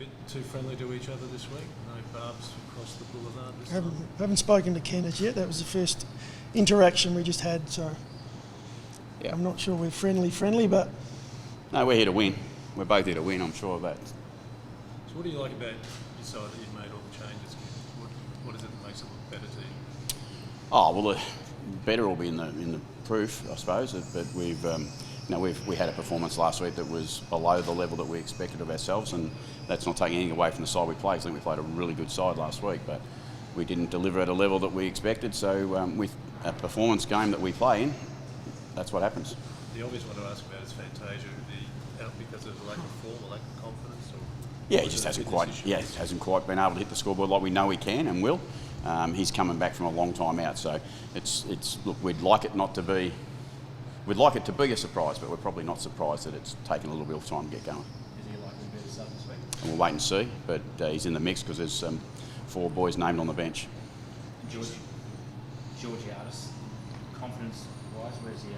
bit too friendly to each other this week? No barbs across the boulevard this time? Haven't spoken to Ken as yet. That was the first interaction we just had, so yeah. I'm not sure we're friendly, but... No, we're here to win. We're both here to win, I'm sure of that. So what do you like about your side that you've made all the changes? What is it that makes it look better to you? Oh, well, the better will be in the proof, I suppose, but we had a performance last week that was below the level that we expected of ourselves, and that's not taking anything away from the side we played. I think we played a really good side last week, but we didn't deliver at a level that we expected. So with a performance game that we play in, that's what happens. The obvious one to ask about is Fantasia, out because of the lack of form, a lack of confidence? Or yeah, he just hasn't quite been able to hit the scoreboard like we know he can and will. He's coming back from a long time out, so look, we'd like it to be a surprise, but we're probably not surprised that it's taken a little bit of time to get going. Is he likely to be the sub this week? And we'll wait and see, but he's in the mix because there's 4 boys named on the bench. Georgiadis, confidence-wise, where's he at?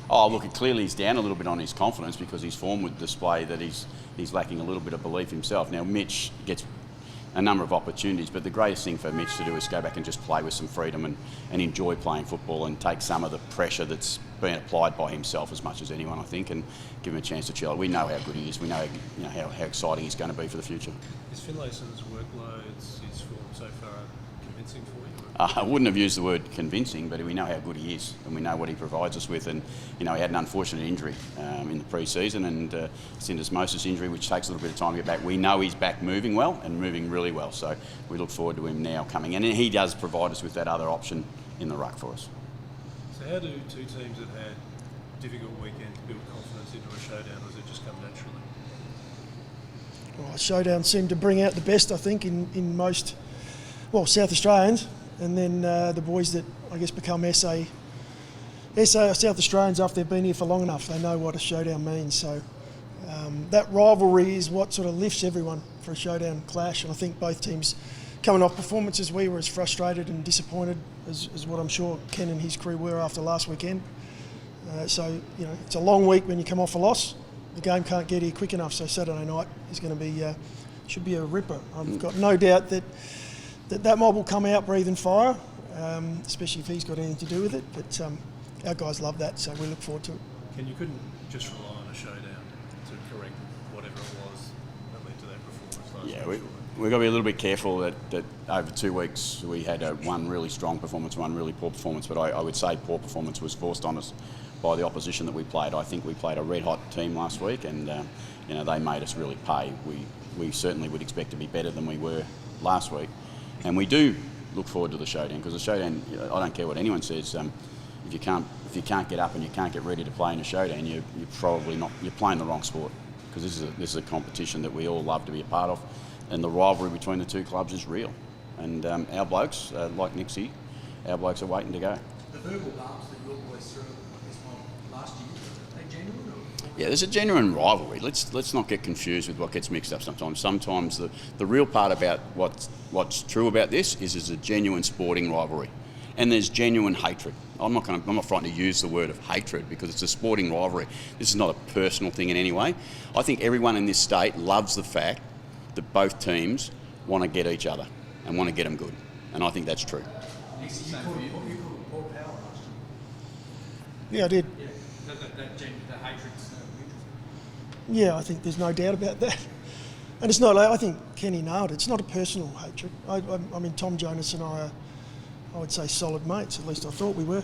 Oh, look, clearly he's down a little bit on his confidence because his form would display that he's lacking a little bit of belief himself. Now, Mitch gets a number of opportunities, but the greatest thing for Mitch to do is go back and just play with some freedom and enjoy playing football and take some of the pressure that's being applied by himself as much as anyone, I think, and give him a chance to chill. We know how good he is. We know how exciting he's going to be for the future. Is Finlayson's workloads, his form so far, convincing for you? I wouldn't have used the word convincing, but we know how good he is and we know what he provides us with. And, he had an unfortunate injury in the pre-season and syndesmosis injury, which takes a little bit of time to get back. We know he's back moving well and moving really well. So we look forward to him now coming in. And he does provide us with that other option in the ruck for us. So how do two teams that had difficult weekends build confidence into a showdown, or does it just come naturally? Well, Showdown seemed to bring out the best, I think, in most, South Australians. And then the boys that, I guess, become SA South Australians after they've been here for long enough, they know what a showdown means. So that rivalry is what sort of lifts everyone for a showdown clash. And I think both teams, coming off performances, we were as frustrated and disappointed as what I'm sure Ken and his crew were after last weekend. So it's a long week when you come off a loss. The game can't get here quick enough, so Saturday night is going to be should be a ripper. I've got no doubt that mob will come out breathing fire, especially if he's got anything to do with it. But our guys love that, so we look forward to it. Ken, you couldn't just rely on a showdown to correct whatever it was that led to that performance last week. Yeah, we've got to be a little bit careful that over 2 weeks we had one really strong performance, one really poor performance. But I would say poor performance was forced on us by the opposition that we played. I think we played a red-hot team last week, and they made us really pay. We certainly would expect to be better than we were last week. And we do look forward to the showdown, because the showdown, I don't care what anyone says, if you can't get up and you can't get ready to play in a showdown, you're probably not, you're playing the wrong sport, because this is a competition that we all love to be a part of, and the rivalry between the two clubs is real. And our blokes, like Nixie, our blokes are waiting to go. The verbal bumps that your boys threw this one last year, are they genuine? Yeah, there's a genuine rivalry. Let's not get confused with what gets mixed up sometimes. Sometimes the real part about what's true about this is there's a genuine sporting rivalry, and there's genuine hatred. I'm not frightened to use the word of hatred, because it's a sporting rivalry. This is not a personal thing in any way. I think everyone in this state loves the fact that both teams want to get each other and want to get them good, and I think that's true. You called it Port Power last year. Yeah, I did. Yeah, the hatred's Yeah, I think there's no doubt about that. And it's not, I think Kenny nailed it. It's not a personal hatred. I mean, Tom Jonas and I would say solid mates, at least I thought we were.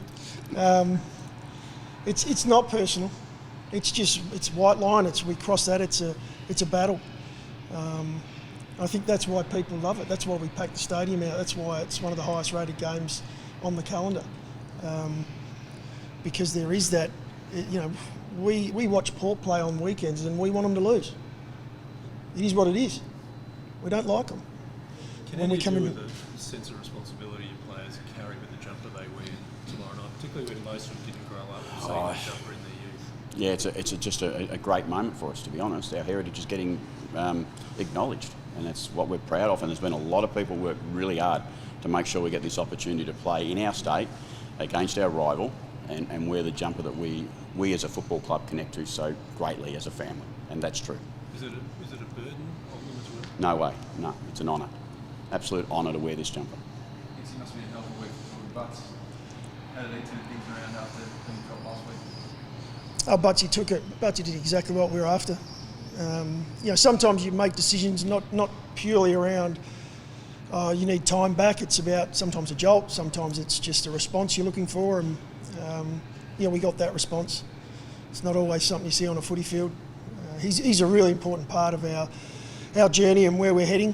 It's not personal. It's white line. We cross that. It's a battle. I think that's why people love it. That's why we pack the stadium out. That's why it's one of the highest rated games on the calendar. Because there is that, we watch Port play on weekends and we want them to lose. It is what it is. We don't like them. Can you do with the sense of responsibility your players carry with the jumper they wear tomorrow night, particularly when most of them didn't grow up seeing the jumper in their youth? Yeah, it's just a great moment for us, to be honest. Our heritage is getting acknowledged, and that's what we're proud of. And there's been a lot of people work really hard to make sure we get this opportunity to play in our state against our rival and wear the jumper that we as a football club connect to so greatly as a family, and that's true. Is it a burden on them No way. No, it's an honour. Absolute honour to wear this jumper. It must be a hell of a week for Butts. How did he turn things around after being dropped last week? Oh, Butsy took it. Butsy did exactly what we were after. Sometimes you make decisions not purely around you need time back. It's about sometimes a jolt, sometimes it's just a response you're looking for, and we got that response. It's not always something you see on a footy field. He's a really important part of our journey and where we're heading.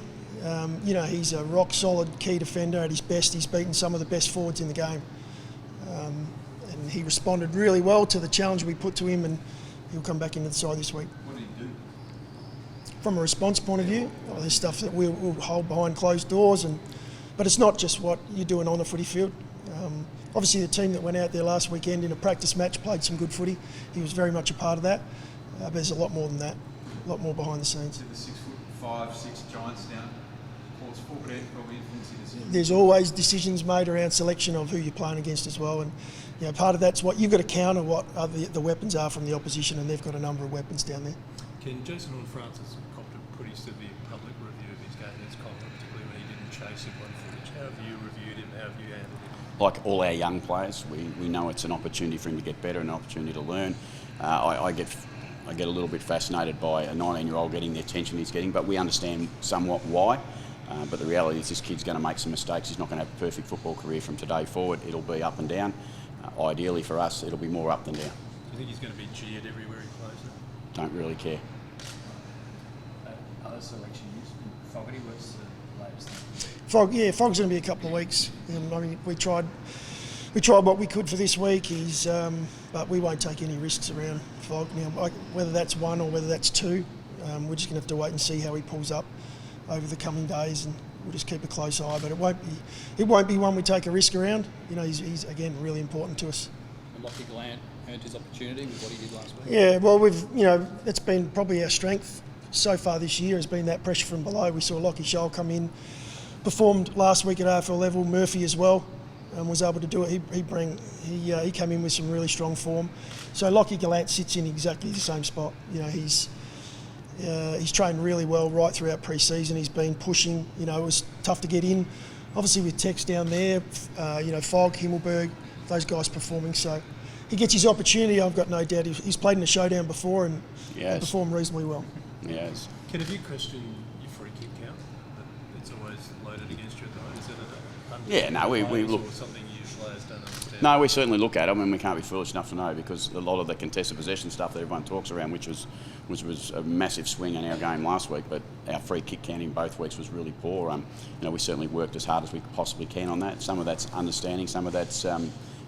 He's a rock solid key defender at his best. He's beaten some of the best forwards in the game. And he responded really well to the challenge we put to him, and he'll come back into the side this week. What did he do? From a response point of view, there's stuff that we'll hold behind closed doors, but it's not just what you're doing on the footy field. Obviously, the team that went out there last weekend in a practice match played some good footy. He was very much a part of that, but there's a lot more than that, a lot more behind the scenes. So the 6'5", 6 giants down Port's forward end probably influencing the decision. There's always decisions made around selection of who you're playing against as well, and part of that's what you've got to counter what the weapons are from the opposition, and they've got a number of weapons down there. Ken, Jason Horne-Francis copped a pretty severe public review of his game against Collingwood, particularly when he didn't chase it one footage. How have you reviewed him? How have you handled him? Like all our young players, we know it's an opportunity for him to get better, an opportunity to learn. I get a little bit fascinated by a 19-year-old getting the attention he's getting, but we understand somewhat why. But the reality is this kid's going to make some mistakes. He's not going to have a perfect football career from today forward. It'll be up and down. Ideally for us, it'll be more up than down. Do you think he's going to be jeered everywhere he plays now? Don't really care. Other selection news. Fogarty, what's the latest thing? Fog's going to be a couple of weeks. We tried what we could for this week. But we won't take any risks around Fog. Whether that's one or whether that's two, we're just going to have to wait and see how he pulls up over the coming days, and we'll just keep a close eye. But it won't be one we take a risk around. He's again really important to us. And Lockie Gallant earned his opportunity with what he did last week. Yeah, well, it's been probably our strength so far this year has been that pressure from below. We saw Lockie Scholl come in, performed last week at AFL level. Murphy as well, was able to do it. He came in with some really strong form. So Lockie Gallant sits in exactly the same spot. He's trained really well right throughout pre-season. He's been pushing. It was tough to get in. Obviously with Tex down there, Fogg, Himmelberg, those guys performing. So he gets his opportunity. I've got no doubt. He's played in a Showdown before and performed reasonably well. Yes. Ken, have you questioned your free kick count? It's always loaded against you at the moment. Is it we look. Or something you players don't understand? No, we certainly look at it. I mean, we can't be foolish enough to know, because a lot of the contested possession stuff that everyone talks around, which was a massive swing in our game last week, but our free kick count in both weeks was really poor. We certainly worked as hard as we possibly can on that. Some of that's understanding, some of that's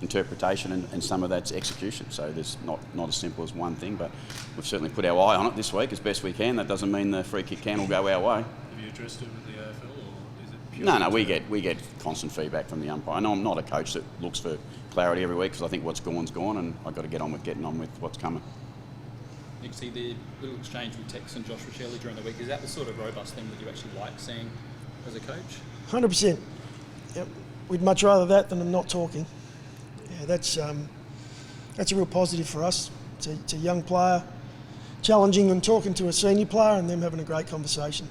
interpretation, and some of that's execution. So there's not as simple as one thing, but we've certainly put our eye on it this week as best we can. That doesn't mean the free kick count will go our way. Have you addressed it with the AFL, or is it purely... No, we get constant feedback from the umpire. And I'm not a coach that looks for clarity every week, because I think what's gone's gone, and I've got to getting on with what's coming. You can see the little exchange with Tex and Josh Shelley during the week. Is that the sort of robust thing that you actually like seeing as a coach? 100%. Yep. We'd much rather that than them not talking. Yeah, that's a real positive for us. It's a young player challenging and talking to a senior player, and them having a great conversation.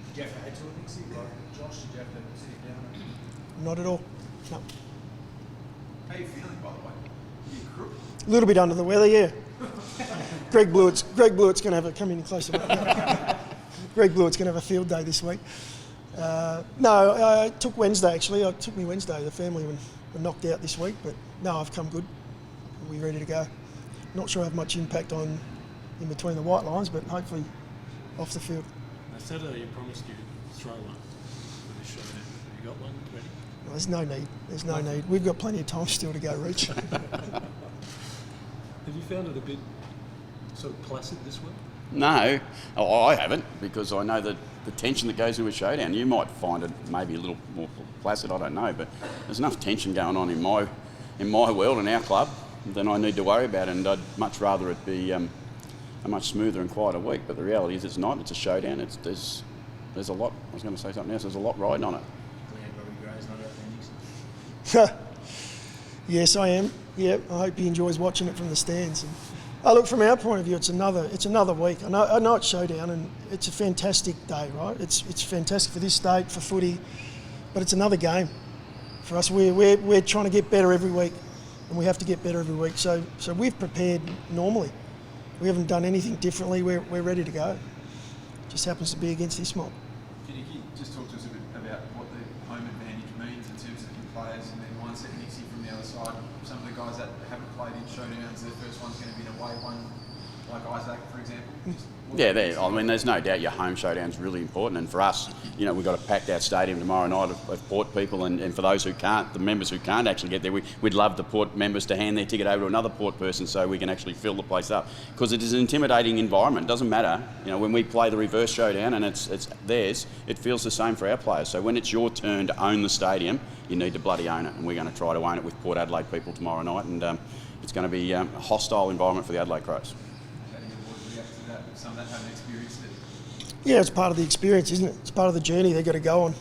Did you have to head to a mixie like Josh? Did you have to sit down? Not at all. No. How are you feeling, by the way? You crook? A little bit under the weather, yeah. Greg Blewett's going to have a come in closer. Greg Blewett's going to have a field day this week. I took Wednesday actually. It took me Wednesday. The family were knocked out this week, but no, I've come good. We're ready to go. Not sure I have much impact on in between the white lines, but hopefully off the field. Now, Saturday you promised you'd throw one for this Showdown. Have you got one ready? Well, there's no need. There's no need. We've got plenty of time still to go reach. Have you found it a bit sort of placid this week? No, I haven't, because I know that the tension that goes into a Showdown. You might find it maybe a little more placid, I don't know, but there's enough tension going on in my world, in our club, than I need to worry about, and I'd much rather it be a much smoother and quieter week. But the reality is, it's not. It's a Showdown. There's a lot. I was going to say something else. There's a lot riding on it. Glad Robbie Gray's not at the Enix. Yes, I am. Yeah, I hope he enjoys watching it from the stands. And Oh, look, from our point of view, it's another week. I know it's Showdown, and it's a fantastic day, right? It's fantastic for this state, for footy, but it's another game for us. We're trying to get better every week, and we have to get better every week. So we've prepared normally. We haven't done anything differently. We're ready to go. Just happens to be against this mob. Can you just talk to us a bit about what the home advantage means in terms of your players and their mindset, Nixie, from the other side? Some of the guys that haven't played in Showdowns, their first one's going to be an away one, like Isaac, for example. Yeah, there's no doubt your home Showdown's really important, and for us, we've got a packed out stadium tomorrow night of Port people, and for those who can't, the members who can't actually get there, we'd love the Port members to hand their ticket over to another Port person so we can actually fill the place up, because it is an intimidating environment. It doesn't matter, when we play the reverse Showdown and it's theirs, it feels the same for our players. So when it's your turn to own the stadium, you need to bloody own it, and we're going to try to own it with Port Adelaide people tomorrow night, and it's going to be a hostile environment for the Adelaide Crows. Some that haven't experienced it. Yeah, it's part of the experience, isn't it? It's part of the journey they've got to go on.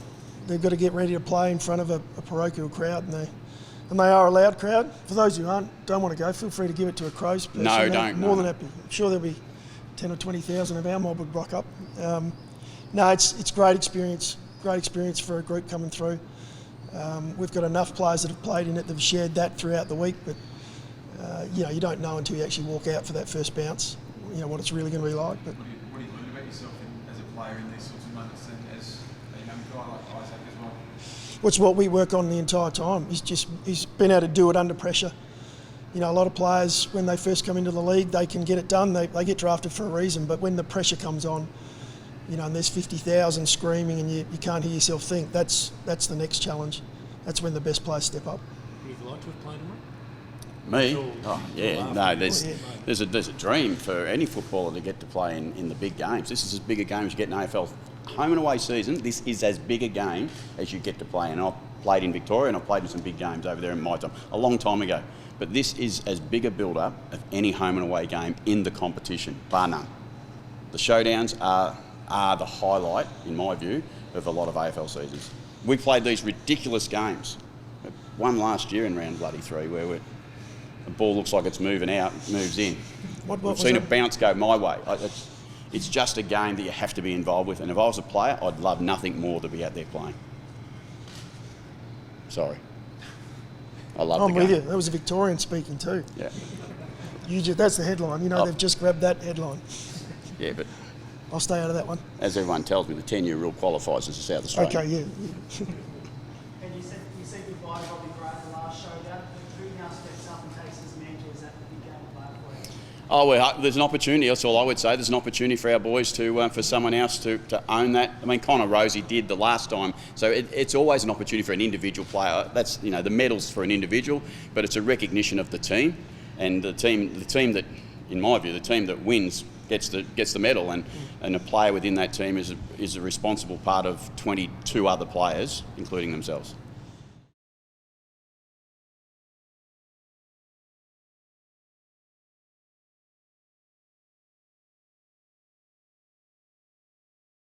They've got to get ready to play in front of a parochial crowd, and they are a loud crowd. For those who don't want to go, feel free to give it to a Crows person. No, don't. More than happy. I'm sure there'll be 10 or 20,000 of our mob would rock up. No, it's great experience. Great experience for a group coming through. We've got enough players that have played in it that have shared that throughout the week, but you don't know until you actually walk out for that first bounce. What it's really going to be like. But what do you learn about yourself as a player in these sorts of moments, and as a young guy like Isaac as well? What's what we work on the entire time. He's been able to do it under pressure. A lot of players, when they first come into the league, they can get it done. They get drafted for a reason, but when the pressure comes on, and there's 50,000 screaming and you can't hear yourself think, that's the next challenge. That's when the best players step up. Would you like to have played tomorrow? Me? Oh, yeah. No, there's a dream for any footballer to get to play in the big games. This is as big a game as you get in AFL. Home and away season, this is as big a game as you get to play. And I've played in Victoria and I've played in some big games over there in my time, a long time ago. But this is as big a build-up of any home and away game in the competition, bar none. The Showdowns are the highlight, in my view, of a lot of AFL seasons. We played these ridiculous games. One last year in round bloody 3 where the ball looks like it's moving out, moves in. We've seen a bounce go my way. It's just a game that you have to be involved with. And if I was a player, I'd love nothing more to be out there playing. Sorry. I love the game. I'm with you. That was a Victorian speaking too. Yeah. That's the headline. They've just grabbed that headline. Yeah, but I'll stay out of that one. as everyone tells me, the 10-year rule qualifies as a South Australian. Okay, yeah. And you said goodbye to Robbie Gray in the last Showdown. Who now steps up and takes his mantle? Is that the big game of for you? Oh, well, there's an opportunity. That's all I would say. There's an opportunity for our boys for someone else to own that. I mean, Connor Rosie did the last time, so it's always an opportunity for an individual player. That's the medal's for an individual, but it's a recognition of the team, and the team that, in my view, the team that wins gets the medal, and a player within that team is a responsible part of 22 other players, including themselves.